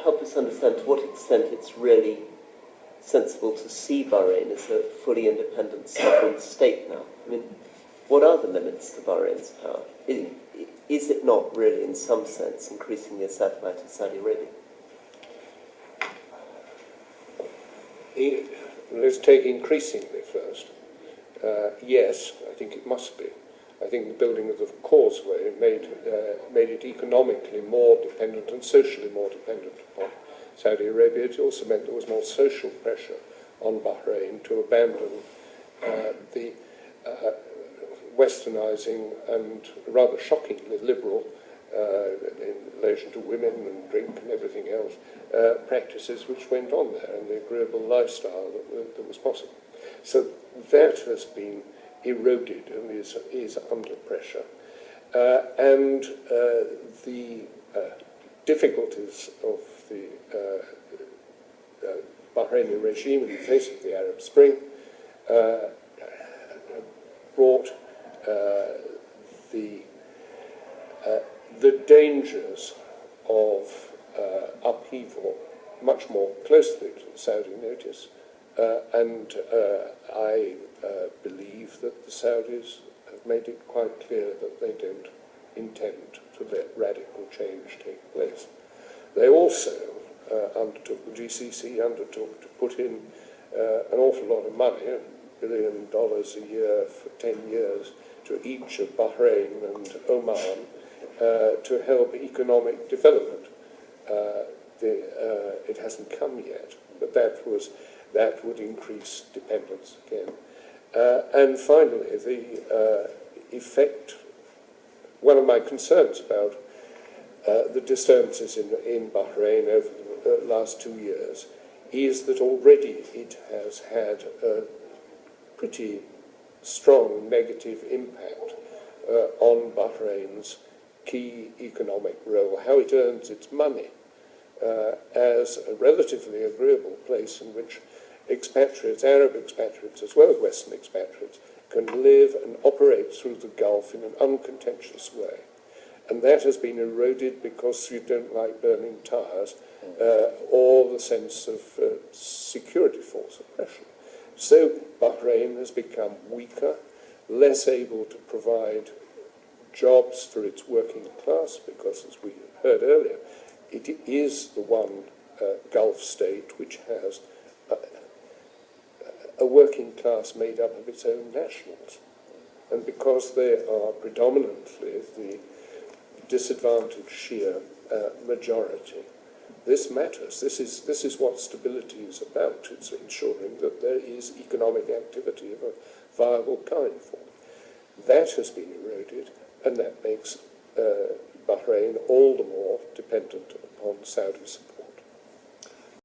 help us understand to what extent it's really sensible to see Bahrain as a fully independent sovereign state now? I mean, what are the limits to Bahrain's power? Is it not really, in some sense, increasingly a satellite of Saudi Arabia? Let's take increasingly first. Yes, I think it must be. I think the building of the causeway made it economically more dependent and socially more dependent upon Saudi Arabia. It also meant there was more social pressure on Bahrain to abandon the westernizing and rather shockingly liberal, in relation to women and drink and everything else, practices which went on there, and the agreeable lifestyle that was possible. So that has been eroded and is under pressure. And the difficulties of the Bahraini regime in the face of the Arab Spring brought the dangers of upheaval much more closely to the Saudi notice, and I believe that the Saudis have made it quite clear that they don't intend to let radical change take place. They also undertook, the GCC undertook to put in an awful lot of money, $1 billion a year for 10 years, to each of Bahrain and Oman to help economic development. It hasn't come yet, but that would increase dependence again. And finally, the effect, one of my concerns about the disturbances in Bahrain over the last 2 years is that already it has had a pretty strong negative impact on Bahrain's key economic role, how it earns its money as a relatively agreeable place in which expatriates, Arab expatriates as well as Western expatriates, can live and operate through the Gulf in an uncontentious way. And that has been eroded because you don't like burning tires or the sense of security force oppression. So Bahrain has become weaker, less able to provide jobs for its working class because, as we heard earlier, it is the one Gulf state which has a working class made up of its own nationals. And because they are predominantly the disadvantaged Shia majority, this matters. This is what stability is about. It's ensuring that there is economic activity of a viable kind for them. That has been eroded, and that makes Bahrain all the more dependent upon Saudi support.